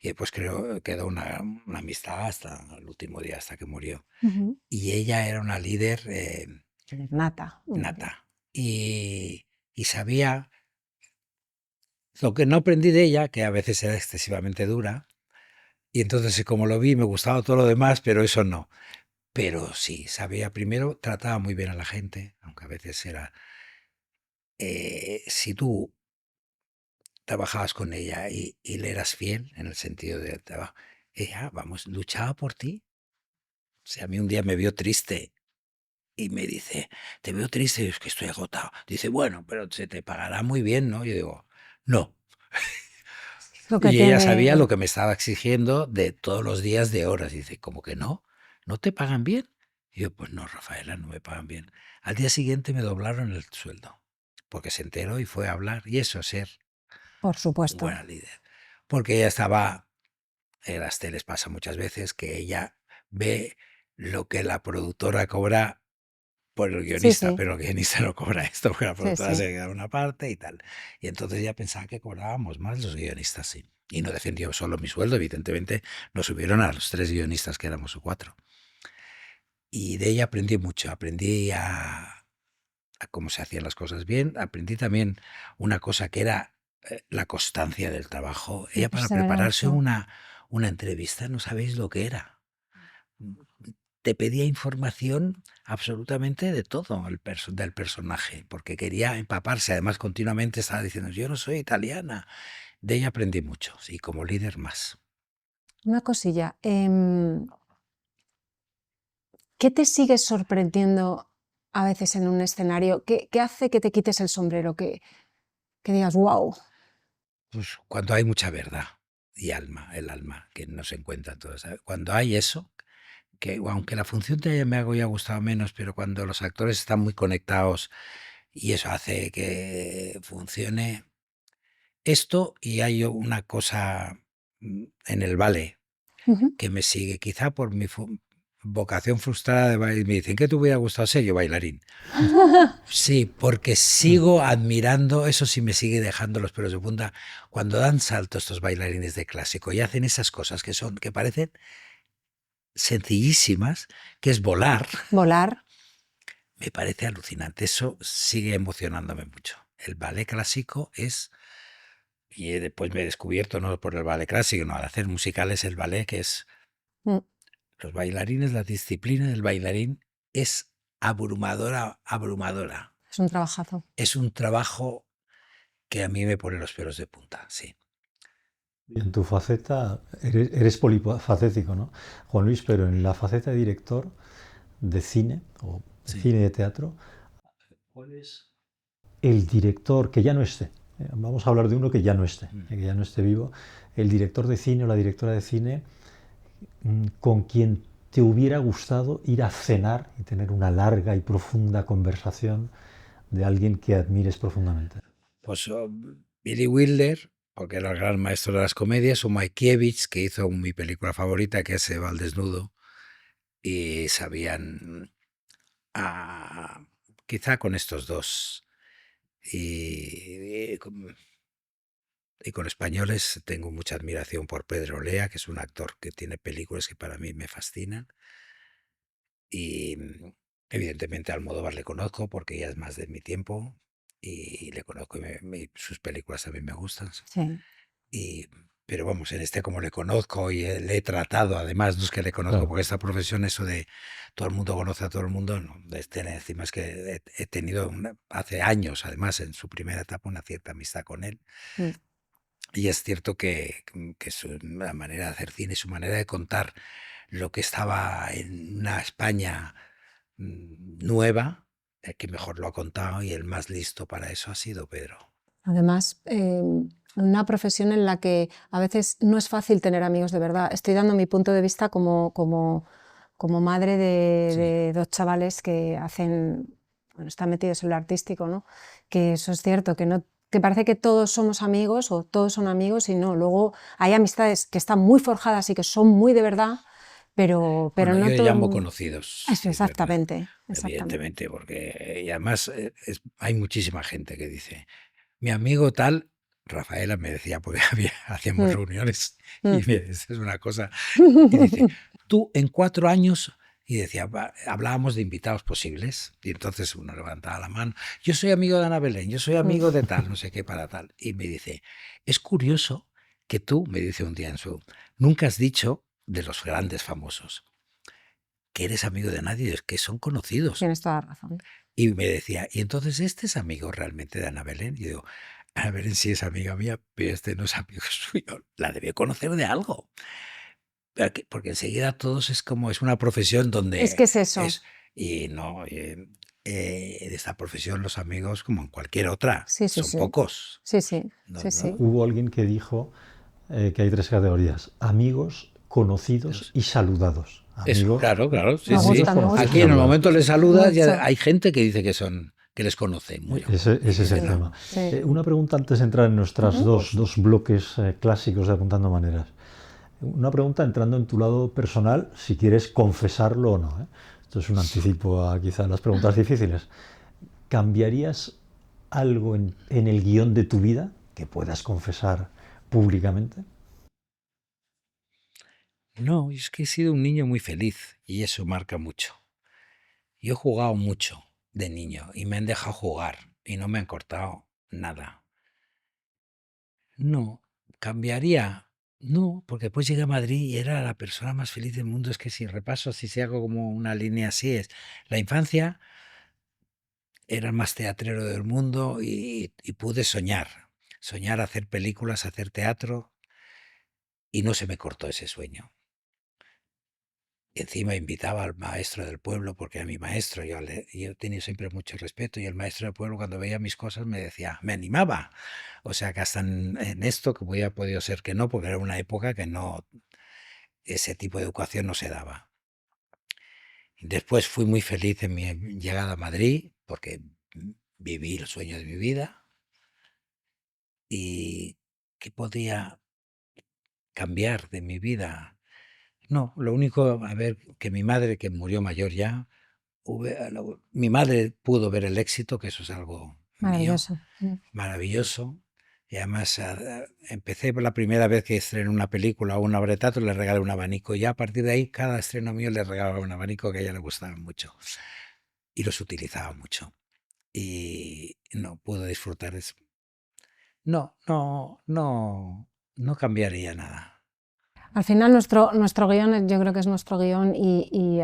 Y después creo quedó una amistad hasta el último día, hasta que murió. Ujú. Y ella era una líder Nata. nata. Y sabía lo que no aprendí de ella, que a veces era excesivamente dura. Y entonces, como lo vi, me gustaba todo lo demás, pero eso no. Pero sí, sabía, primero trataba muy bien a la gente, aunque a veces era... si tú trabajabas con ella y le eras fiel en el sentido de trabajo, ella, vamos, luchaba por ti. O sea, a mí un día me vio triste y me dice, te veo triste, y es que estoy agotado. Dice, bueno, pero se te pagará muy bien, ¿no? Yo digo, no. Lo que Y ella sabía lo tiene, que me estaba exigiendo de todos los días de horas. Dice, ¿cómo que no? ¿No te pagan bien? Y yo, pues no, Rafaela, no me pagan bien. Al día siguiente me doblaron el sueldo, porque se enteró y fue a hablar. Y eso es ser por supuesto. buena líder. Porque ella estaba, en las teles pasa muchas veces, que ella ve lo que la productora cobra por el Sí, guionista, sí, pero el guionista no cobra esto, porque la sí, productora se sí. queda una parte y tal. Y entonces ella pensaba que cobrábamos más los guionistas, sí. Y no defendió solo mi sueldo, evidentemente nos subieron a los 3 guionistas que éramos o 4. Y de ella aprendí mucho, aprendí a cómo se hacían las cosas bien, aprendí también una cosa que era la constancia del trabajo. La Ella para prepararse perseverancia. una entrevista no sabéis lo que era. Te pedía información absolutamente de todo del personaje, porque quería empaparse. Además, continuamente estaba diciendo, yo no soy italiana. De ella aprendí mucho, y como líder más. Una cosilla. ¿Qué te sigue sorprendiendo a veces en un escenario? ¿Qué hace que te quites el sombrero? Que digas, wow. Pues cuando hay mucha verdad y alma, el alma, que no se encuentra todo, ¿sabes? Cuando hay eso, que aunque la función me haya gustado menos, pero cuando los actores están muy conectados y eso hace que funcione esto, y hay una cosa en el ballet Ujú. que me sigue, quizá por mi vocación frustrada de bailar. Me dicen que te hubiera gustado ser yo bailarín. Sí, porque sigo admirando, eso sí me sigue dejando los pelos de punta, cuando dan saltos estos bailarines de clásico y hacen esas cosas que parecen sencillísimas, que es volar. Volar. Me parece alucinante. Eso sigue emocionándome mucho. El ballet clásico es, y después me he descubierto no por el ballet clásico, no, al hacer musicales el ballet, que es Mm, los bailarines, la disciplina del bailarín es abrumadora, abrumadora. Es un trabajazo. Es un trabajo que a mí me pone los pelos de punta, sí. Y en tu faceta, eres polifacético, ¿no, Juan Luis? Pero en la faceta de director de cine o de Sí. cine y de teatro, ¿cuál es el director que ya no esté? Vamos a hablar de uno que ya no esté, que ya no esté vivo. El director de cine o la directora de cine con quien te hubiera gustado ir a cenar y tener una larga y profunda conversación de alguien que admires profundamente. Pues Billy Wilder, porque era el gran maestro de las comedias, o Mikeevich, que hizo mi película favorita, que es Se va al desnudo, y sabían, quizá con estos dos. Y, y con españoles tengo mucha admiración por Pedro Lea, que es un actor que tiene películas que para mí me fascinan. Y evidentemente a Almodóvar le conozco porque ya es más de mi tiempo y le conozco y sus películas también me gustan. Sí. Y, pero vamos, en este como le conozco y le he tratado, además no es que le conozco, Claro. porque esta profesión, eso de todo el mundo conoce a todo el mundo, no, encima es que he tenido hace años, además, en su primera etapa, una cierta amistad con él. Mm. Y es cierto que la manera de hacer cine, su manera de contar lo que estaba en una España nueva, que mejor lo ha contado y el más listo para eso ha sido Pedro. Además, una profesión en la que a veces no es fácil tener amigos de verdad. Estoy dando mi punto de vista como madre de dos chavales que están metidos en lo artístico, ¿no? Que eso es cierto, que parece que todos somos amigos o todos son amigos y no. Luego hay amistades que están muy forjadas y que son muy de verdad, pero Bueno, no yo todo. llamo conocidos, Eso, sí, es verdad. exactamente. Evidentemente, porque y además hay muchísima gente que dice, mi amigo tal, Rafaela me decía, porque hacíamos Mm, reuniones y mm. me dice, es una cosa, y dice, tú en 4 años, y decía, hablábamos de invitados posibles, y entonces uno levantaba la mano, yo soy amigo de Ana Belén, yo soy amigo de tal, no sé qué para tal, y me dice, es curioso que tú, me dice un día nunca has dicho de los grandes famosos que eres amigo de nadie, es que son conocidos. Tienes toda la razón. Y me decía, y entonces este es amigo realmente de Ana Belén. Y digo, Ana Belén sí es amiga mía, pero este no es amigo suyo. La debe conocer de algo. Porque enseguida todos es como, es una profesión Es que donde es eso. es, y no, de esta profesión los amigos, como en cualquier otra, Sí, sí, son sí. pocos. Sí, sí, No, sí, no, sí. Hubo alguien que dijo que hay 3 categorías: amigos, conocidos y saludados. eso, Amigos, claro, claro, sí, Me sí. amigos, gusta, me conocidos y gusta. Aquí en el saludados. momento le saludas, ya Mucho. hay gente que dice que les conoce mucho. Ese Y es el dice, Sí, tema. no. sí. Una pregunta antes de entrar en nuestras Ujú. dos bloques clásicos de Apuntando Maneras. Una pregunta entrando en tu lado personal, si quieres confesarlo o no, ¿eh? Esto es un anticipo a quizás las preguntas difíciles. ¿Cambiarías algo en el guión de tu vida que puedas confesar públicamente? No, es que he sido un niño muy feliz y eso marca mucho. Yo he jugado mucho de niño y me han dejado jugar y no me han cortado nada. No, cambiaría. No, porque después llegué a Madrid y era la persona más feliz del mundo. Es que si repaso, si hago como una línea así, es la infancia era el más teatrero del mundo y pude soñar hacer películas, hacer teatro y no se me cortó ese sueño. Encima invitaba al maestro del pueblo, porque era mi maestro, yo he tenido siempre mucho respeto, y el maestro del pueblo cuando veía mis cosas me decía, me animaba. O sea que hasta en esto, que hubiera podido ser que no, porque era una época que no, ese tipo de educación no se daba. Después fui muy feliz en mi llegada a Madrid, porque viví el sueño de mi vida. ¿Y qué podía cambiar de mi vida? No, lo único, a ver, que mi madre, que murió mayor ya, mi madre pudo ver el éxito, que eso es algo mío, Maravilloso. maravilloso. Y además empecé por la primera vez que estrené una película o una obra de teatro, le regalé un abanico. Y ya a partir de ahí, cada estreno mío le regalaba un abanico que a ella le gustaba mucho. Y los utilizaba mucho. Y no puedo disfrutar de eso. No, no, no, no cambiaría nada. Al final nuestro guión, yo creo que es nuestro guión y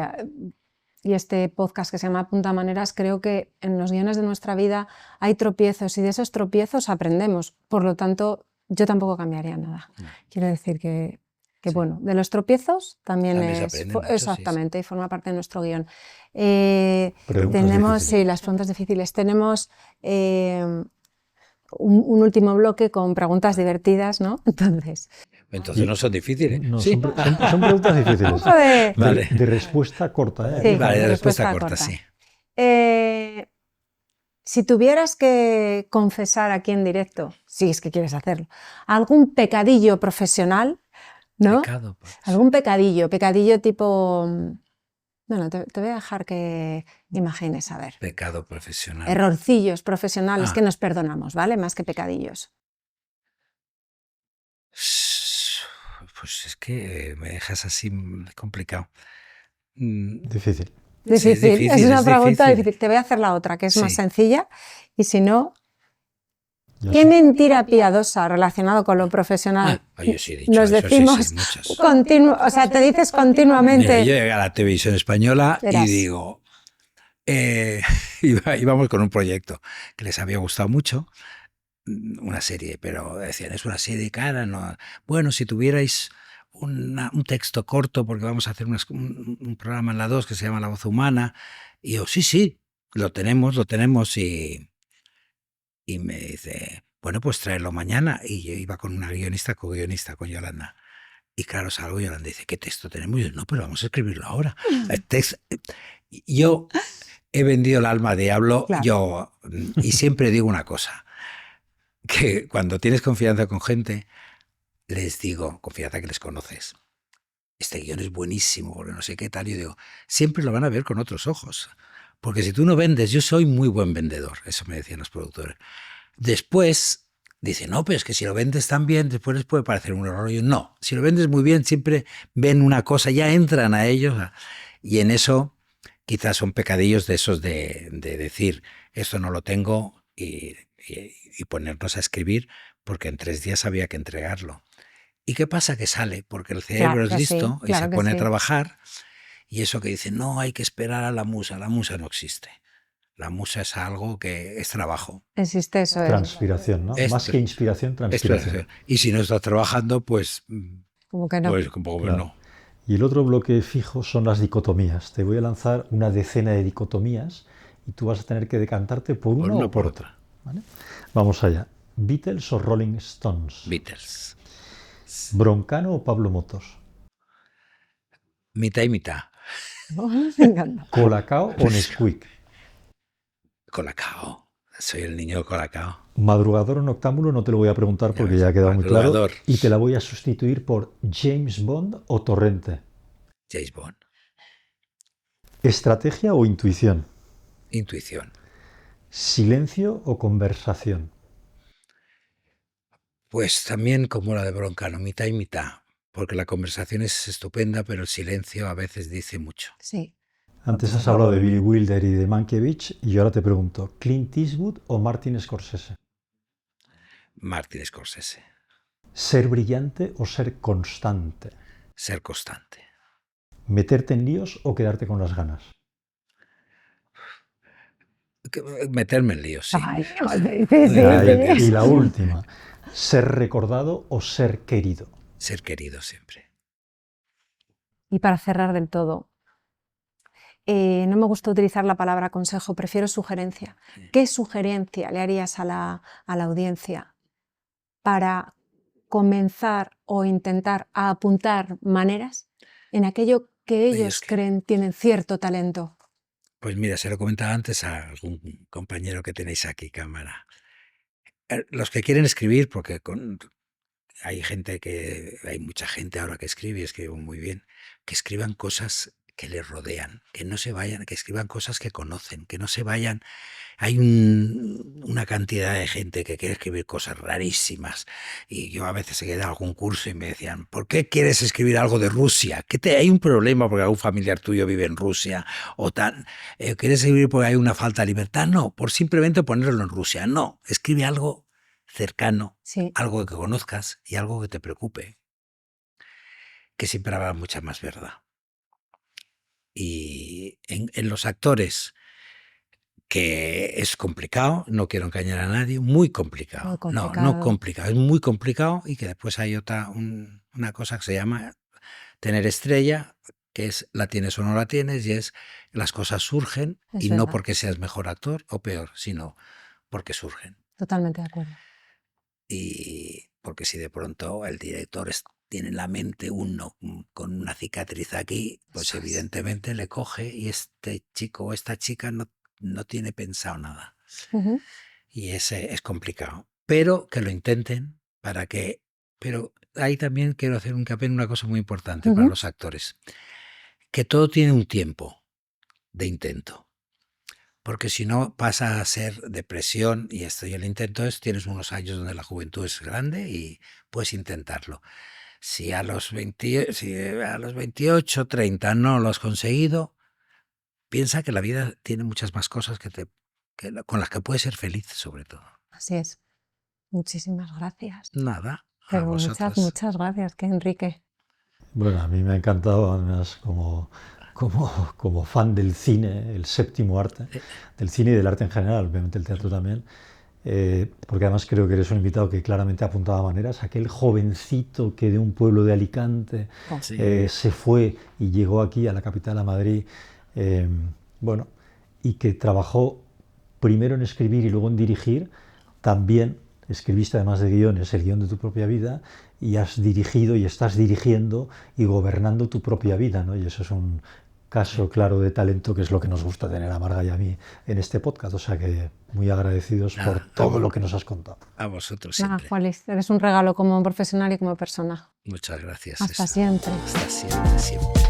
este podcast que se llama Punta Maneras, creo que en los guiones de nuestra vida hay tropiezos y de esos tropiezos aprendemos. Por lo tanto, yo tampoco cambiaría nada. No. Quiero decir que Sí. bueno, de los tropiezos también También se es aprende mucho, sí, exactamente, y forma parte de nuestro guión. Preguntas Tenemos, difíciles. sí, las preguntas difíciles. Tenemos un último bloque con preguntas divertidas, ¿no? Entonces no son difíciles. No, Sí. son preguntas Un difíciles. poco de... Vale. De respuesta corta, ¿eh? Sí, Vale, de de respuesta respuesta corta, sí. Si tuvieras que confesar aquí en directo, si es que quieres hacerlo, algún pecadillo profesional, ¿no? Pecado, pues. Algún pecadillo tipo... Bueno, te voy a dejar que imagines, a ver. Pecado profesional. Errorcillos profesionales Ah. que nos perdonamos, ¿vale? Más que pecadillos. Pues es que me dejas así complicado. Difícil. Difícil, Sí, es una es pregunta difícil. difícil. Te voy a hacer la otra, que es más Sí. sencilla. Y si no, Ya ¿qué sé. mentira piadosa relacionado con lo profesional Yo sí he dicho nos eso, decimos sí, muchas. o sea, te dices Mira, continuamente? yo llegué a la televisión española Verás. y digo, íbamos con un proyecto que les había gustado mucho, una serie, pero decían, es una serie cara, no. Bueno, si tuvierais un texto corto, porque vamos a hacer un programa en la 2 que se llama La Voz Humana, y yo, sí, lo tenemos, y me dice, bueno, pues tráelo mañana, y yo iba con una guionista, co-guionista, con Yolanda. Y claro, salgo y Yolanda dice, ¿qué texto tenemos? Y yo, no, pero vamos a escribirlo ahora. Yo he vendido el alma al diablo, Claro. y siempre digo una cosa, que cuando tienes confianza con gente, les digo, confianza que les conoces, este guión es buenísimo, porque no sé qué tal, yo digo, siempre lo van a ver con otros ojos. Porque si tú no vendes, yo soy muy buen vendedor, eso me decían los productores. Después dicen, no, pero es que si lo vendes tan bien, después les puede parecer un error. Yo, no, si lo vendes muy bien, siempre ven una cosa, ya entran a ellos. Y en eso quizás son pecadillos de esos de decir, esto no lo tengo y ponernos a escribir, porque en 3 días había que entregarlo. ¿Y qué pasa? Que sale, porque el cerebro es listo y se pone a trabajar. Y eso que dice, no, hay que esperar a la musa no existe. La musa es algo que es trabajo. Existe eso. Transpiración, ¿no? Más que inspiración, transpiración. Y si no estás trabajando, pues... Como que no. Pues como que Claro. no. Y el otro bloque fijo son las dicotomías. Te voy a lanzar una decena de dicotomías y tú vas a tener que decantarte por una o por otra. ¿Vale? Vamos allá. ¿Beatles o Rolling Stones? Beatles. ¿Broncano o Pablo Motos? Mitad y mitad. Me encanta. ¿Colacao o Nesquik? Colacao. Soy el niño de Colacao. ¿Madrugador o noctámbulo? No te lo voy a preguntar Ya porque ves, ya ha quedado muy claro. madrugador. Y te la voy a sustituir por James Bond o Torrente. James Bond. ¿Estrategia o intuición? Intuición. ¿Silencio o conversación? Pues también como la de Broncano, mitad y mitad. Porque la conversación es estupenda, pero el silencio a veces dice mucho. Sí. Antes has hablado de Billy Wilder y de Mankiewicz y yo ahora te pregunto, ¿Clint Eastwood o Martin Scorsese? Martin Scorsese. ¿Ser brillante o ser constante? Ser constante. ¿Meterte en líos o quedarte con las ganas? Meterme en líos, sí. Ay, Y la última, ¿ser recordado o ser querido? Ser querido siempre. Y para cerrar del todo, no me gusta utilizar la palabra consejo, prefiero sugerencia. ¿Qué sugerencia le harías a la audiencia para comenzar o intentar a apuntar maneras en aquello que ellos creen tienen cierto talento? Pues mira, se lo comentaba antes a algún compañero que tenéis aquí, cámara. Los que quieren escribir, porque hay mucha gente ahora que escribe y escribe muy bien, que escriban cosas que les rodean, que no se vayan, que escriban cosas que conocen, que no se vayan. Hay una cantidad de gente que quiere escribir cosas rarísimas y yo a veces he quedado a algún curso y me decían, ¿por qué quieres escribir algo de Rusia? ¿Hay un problema porque algún familiar tuyo vive en Rusia? ¿O quieres escribir porque hay una falta de libertad? No, por simplemente ponerlo en Rusia. No, escribe algo cercano, Sí. algo que conozcas y algo que te preocupe, que siempre habrá mucha más verdad. Y en los actores, que es complicado, no quiero engañar a nadie, muy complicado. Muy complicado. No complicado, es muy complicado, y que después hay una cosa que se llama tener estrella, que es la tienes o no la tienes, y es las cosas surgen, y no porque seas mejor actor o peor, sino porque surgen. Totalmente de acuerdo. Y porque si de pronto el director tiene en la mente uno con una cicatriz aquí, pues Eso es. evidentemente le coge y este chico o esta chica no tiene pensado nada. Ujú. Y es complicado. Pero que lo intenten pero ahí también quiero hacer un hincapié en una cosa muy importante para los actores. Que todo tiene un tiempo de intento. Porque si no pasa a ser depresión, y el intento tienes unos años donde la juventud es grande y puedes intentarlo. Si a los 28, 30 no lo has conseguido, piensa que la vida tiene muchas más cosas con las que puedes ser feliz, sobre todo. Así es. Muchísimas gracias. Nada, pero muchas gracias, Enrique. Bueno, a mí me ha encantado, además, como fan del cine, el séptimo arte, del cine y del arte en general, obviamente el teatro también, porque además creo que eres un invitado que claramente apuntaba maneras. Aquel jovencito que de un pueblo de Alicante se fue y llegó aquí a la capital, a Madrid, bueno, y que trabajó primero en escribir y luego en dirigir. También escribiste, además de guiones, el guión de tu propia vida, y has dirigido y estás dirigiendo y gobernando tu propia vida, ¿no? Y eso es un caso claro de talento, que es lo que nos gusta tener a Marga y a mí en este podcast. O sea que muy agradecidos por todo lo que nos has contado. A vosotros siempre. Juanis, eres un regalo como profesional y como persona. Muchas gracias. Hasta siempre. Hasta siempre, siempre.